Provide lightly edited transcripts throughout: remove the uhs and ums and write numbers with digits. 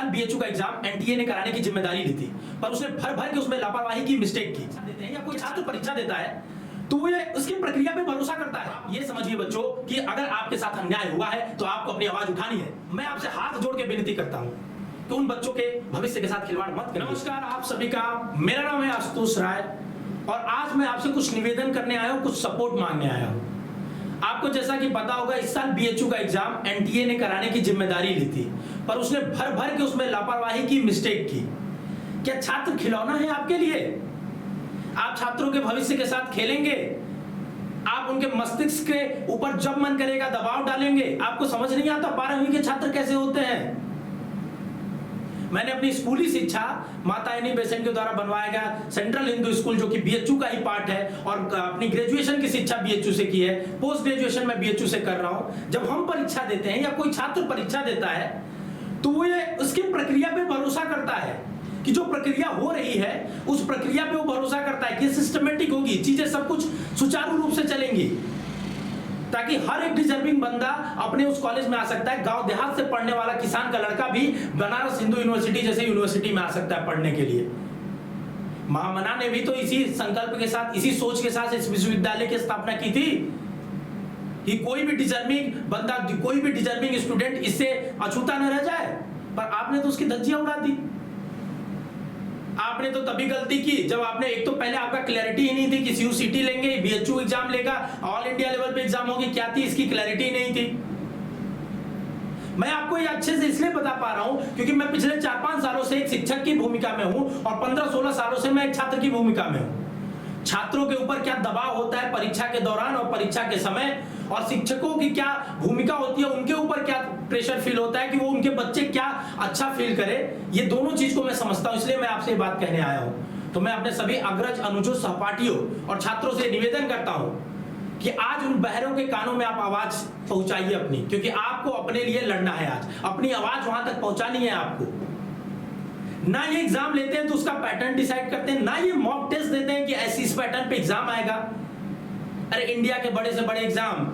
BHU का exam NTA ने कराने की जिम्मेदारी ली थी, पर उसने भर भर के उसमें लापरवाही की, मिस्टेक की। देते हैं या कोई छात्र परीक्षा देता है तो वो उसकी प्रक्रिया पे भरोसा करता है। ये समझिए बच्चों कि अगर आपके साथ अन्याय हुआ है तो आपको अपनी आवाज उठानी है। मैं आपसे हाथ जोड़ के विनती करता हूं कि उन बच्चों के भविष्य के साथ खिलवाड़ मत करें। नमस्कार आप सभी का, मेरा नाम है आशुतोष राय और आज मैं आपसे कुछ निवेदन करने आया हूं, कुछ सपोर्ट मांगने आया हूं। आपको जैसा कि पता होगा इस साल बीएचयू का एग्जाम एनटीए ने कराने की जिम्मेदारी ली थी, पर उसने भर भर के उसमें लापरवाही की, मिस्टेक की। क्या छात्र खिलौना है आपके लिए? आप छात्रों के भविष्य के साथ खेलेंगे? आप उनके मस्तिष्क के ऊपर जब मन करेगा दबाव डालेंगे? आपको समझ नहीं आता 12वीं के छात्र कैसे होते हैं? मैंने अपनी स्कूली शिक्षा माता एनी बेसेंट के द्वारा बनवाया गया सेंट्रल हिंदू स्कूल, जो कि बीएचयू का ही पार्ट है, और अपनी ग्रेजुएशन की शिक्षा बीएचयू से की है। पोस्ट ग्रेजुएशन मैं बीएचयू से कर रहा हूं। जब हम परीक्षा देते हैं या कोई छात्र परीक्षा देता है तो वो उसकी प्रक्रिया पे भरोसा करता है कि जो प्रक्रिया हो रही है उस प्रक्रिया पे वो भरोसा करता है कि सिस्टमेटिक होगी, चीजें सब कुछ सुचारू रूप से चलेंगी, ताकि हर एक डिजर्विंग बंदा अपने उस कॉलेज में आ सकता है। गांव देहात से पढ़ने वाला किसान का लड़का भी बनारस हिंदू यूनिवर्सिटी जैसे यूनिवर्सिटी में आ सकता है पढ़ने के लिए। महामना ने भी तो इसी संकल्प के साथ, इसी सोच के साथ इस विश्वविद्यालय की स्थापना की थी कि कोई भी डिजर्विंग बंदा, कोई भी डिजर्विंग स्टूडेंट इससे अछूता न रह जाए। पर आपने तो उसकी धज्जियां उड़ा दी। आपने तो तभी गलती की जब आपने, एक तो पहले आपका क्लैरिटी ही नहीं थी कि सीयूसीटी लेंगे, बीएचयू एग्जाम लेगा, ऑल इंडिया लेवल पे एग्जाम होगी, क्या थी इसकी क्लैरिटी नहीं थी। मैं आपको ये अच्छे से इसलिए बता पा रहा हूं क्योंकि मैं पिछले 4-5 सालों से एक शिक्षक की भूमिका में हूं और 15-16 सालों से मैं एक छात्र की भूमिका में हूं। छात्रों के ऊपर क्या दबाव होता है परीक्षा के दौरान और परीक्षा के समय, और शिक्षकों की क्या भूमिका होती है, उनके ऊपर क्या प्रेशर फील होता है कि वो उनके बच्चे क्या अच्छा फील करे, ये दोनों चीज को मैं समझता हूं। इसलिए मैं आपसे ये बात कहने आया हूं। तो मैं अपने सभी अग्रज, अनुजों, सहपाठियों और छात्रों से निवेदन करता हूं कि आज उन बहरों के कानों में आप आवाज पहुंचाइए अपनी, क्योंकि आपको अपने लिए लड़ना है। आज अपनी आवाज वहां तक पहुंचानी है आपको। ना ये एग्जाम लेते हैं तो उसका पैटर्न डिसाइड करते हैं, ना ये मॉक टेस्ट देते हैं कि ऐसी इस पैटर्न पे एग्जाम आएगा। अरे इंडिया के बड़े से बड़े एग्जाम,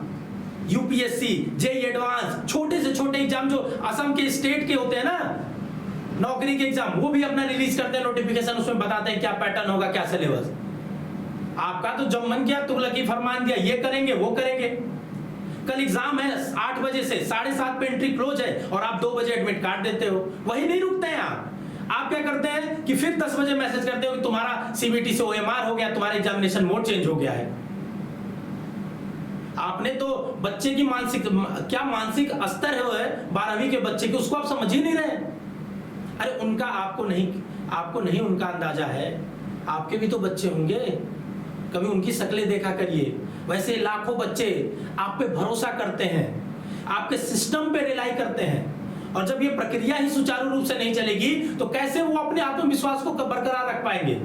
यूपीएससी, जेईई एडवांस, छोटे से छोटे एग्जाम जो असम के स्टेट के होते हैं ना, नौकरी के एग्जाम, वो भी अपना रिलीज करते हैं नोटिफिकेशन, उसमें बताते हैं क्या पैटर्न होगा, क्या सिलेबस। आपका तो जब मन किया तुगलकी फरमान दिया, ये करेंगे वो करेंगे। कल एग्जाम है 8 बजे से 7:30 पे एंट्री क्लोज है और आप 2 बजे एडमिट कार्ड देते हो। वही नहीं रुकते हैं आप क्या करते हैं कि फिर 10 बजे मैसेज करते हो कि तुम्हारा सीबीटी से ओएमआर हो गया, तुम्हारा एग्जामिनेशन मोड चेंज हो गया है। आपने तो बच्चे की मानसिक, क्या मानसिक स्तर है 12वीं के बच्चे के, उसको आप समझ ही नहीं रहे। अरे उनका आपको नहीं उनका अंदाजा है। आपके भी तो बच्चे होंगे, कभी उनकी शक्लें देखा करिए। वैसे लाखों बच्चे आप पे भरोसा करते हैं, आपके सिस्टम पे रिलाई करते हैं, और जब ये प्रक्रिया ही सुचारू रूप से नहीं चलेगी तो कैसे वो अपने आत्मविश्वास को बरकरार रख पाएंगे?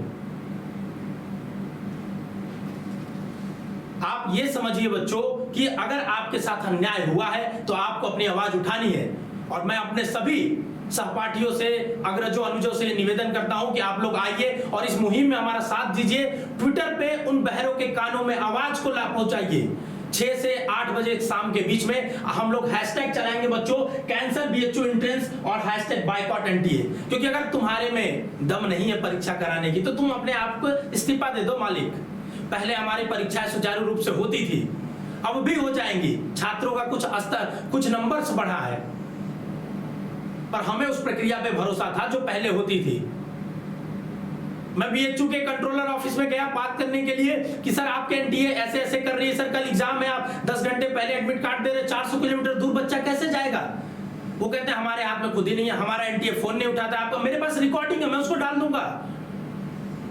आप ये समझिए बच्चों कि अगर आपके साथ अन्याय हुआ है तो आपको अपनी आवाज उठानी है। और मैं अपने सभी सहपाठियों से, अग्रजों, अनुजों से निवेदन करता हूं कि आप लोग आइए और इस मुहिम में हमारा साथ दीजिए। ट्विटर पे उन बहरों के कानों में आवाज को ला पहुंचाइए। 6 से 8 बजे शाम के बीच में हम लोग हैशटैग चलाएंगे बच्चों, कैंसल बीएचयू एंट्रेंस और हैशटैग बायकॉट एनटीए। क्योंकि अगर तुम्हारे में दम नहीं है परीक्षा कराने की तो तुम अपने आप को इस्तीफा दे दो मालिक। पहले हमारी परीक्षाएं सुचारू रूप से होती थी, अब भी हो जाएंगी। छात्रों का कुछ स्तर, कुछ नंबर्स बढ़ा है, पर हमें उस प्रक्रिया पे भरोसा था जो पहले होती थी। मैं बीएचयू के कंट्रोलर ऑफिस में गया बात करने के लिए कि सर आपके एनटीए ऐसे ऐसे कर रही है, सर कल एग्जाम है, आप 10 घंटे पहले एडमिट कार्ड दे रहे, 400 किलोमीटर दूर बच्चा कैसे जाएगा? वो कहते हैं हमारे हाथ में खुद ही नहीं है, हमारा एनटीए फोन नहीं उठाता। आपको, मेरे पास रिकॉर्डिंग है, मैं उसको डाल दूंगा।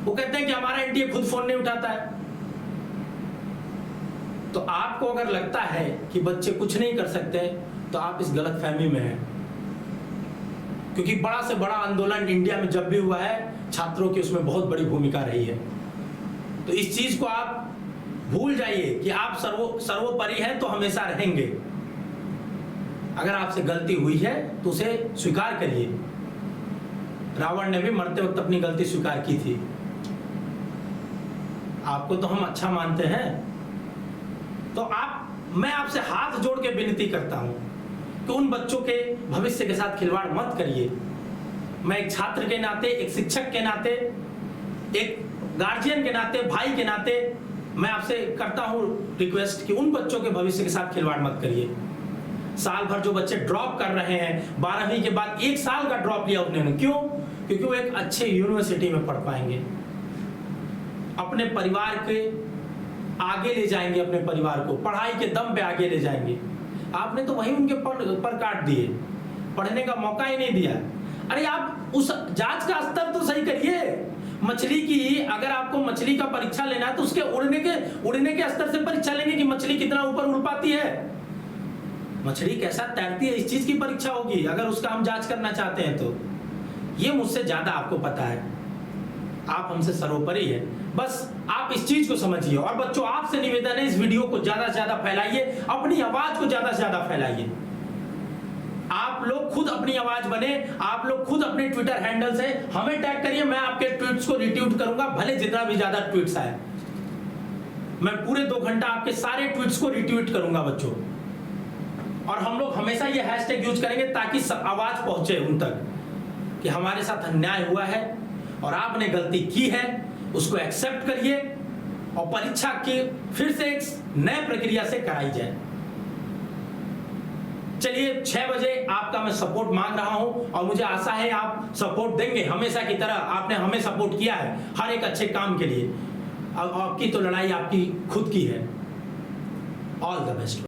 वो कहते हैं कि हमारा एनटीए खुद फोन नहीं उठाता है। तो आपको अगर लगता है कि बच्चे कुछ नहीं कर सकते तो आप इस गलतफहमी में हैं, क्योंकि बड़ा से बड़ा आंदोलन इंडिया में जब भी हुआ है छात्रों की उसमें बहुत बड़ी भूमिका रही है। तो इस चीज को आप भूल जाइए कि आप सर्वोपरि हैं तो हमेशा रहेंगे। अगर आपसे गलती हुई है तो उसे स्वीकार करिए। रावण ने भी मरते वक्त अपनी गलती स्वीकार की थी। आपको तो हम अच्छा मानते हैं, तो मैं आपसे हाथ जोड़ के विनती करता हूं कि उन बच्चों के भविष्य के साथ खिलवाड़ मत करिए। मैं एक छात्र के नाते, एक शिक्षक के नाते, एक गार्जियन के नाते, भाई के नाते मैं आपसे करता हूं रिक्वेस्ट कि उन बच्चों के भविष्य के साथ खिलवाड़ मत करिए। साल भर जो बच्चे ड्रॉप कर रहे हैं, 12वीं के बाद 1 साल का ड्रॉप लिया उन्होंने, क्यों? क्योंकि वो एक अच्छे यूनिवर्सिटी में पढ़ पाएंगे, अपने परिवार के आगे ले जाएंगे, अपने परिवार को पढ़ाई के दम पे आगे ले जाएंगे। आपने तो वही उनके पर काट दिए, पढ़ने का मौका ही नहीं दिया। अरे आप उस जांच का स्तर तो सही करिए। मछली की, अगर आपको मछली का परीक्षा लेना है तो उसके उड़ने के स्तर से परीक्षा लेंगे कि मछली कितना ऊपर उड़ पाती है, मछली कैसा तैरती है, इस चीज की परीक्षा होगी अगर उसका हम जांच करना चाहते हैं तो। ये मुझसे ज्यादा आपको पता है, आप हमसे सर्वोपरि है, बस आप इस चीज को समझिए। और बच्चों, आपसे निवेदन है, इस वीडियो को ज्यादा से ज्यादा फैलाइए, अपनी आवाज को ज्यादा से ज्यादा फैलाइए। आप लोग खुद अपनी आवाज बने, आप लोग खुद अपने ट्विटर हैंडल से हमें टैग करिए, मैं आपके ट्वीट्स को रिट्वीट करूंगा, भले जितना भी ज्यादा ट्वीट्स आए, मैं पूरे 2 घंटा आपके सारे ट्वीट्स को रिट्वीट करूंगा बच्चों। और हम लोग हमेशा ये हैशटैग यूज करेंगे ताकि आवाज पहुंचे उन तक कि हमारे साथ अन्याय हुआ है और आपने गलती की है, उसको एक्सेप्ट करिए और परीक्षा की फिर से एक नए प्रक्रिया से कराई जाए। चलिए, 6 बजे आपका मैं सपोर्ट मांग रहा हूं और मुझे आशा है आप सपोर्ट देंगे, हमेशा की तरह आपने हमें सपोर्ट किया है हर एक अच्छे काम के लिए। अब आपकी तो लड़ाई आपकी खुद की है। All the best.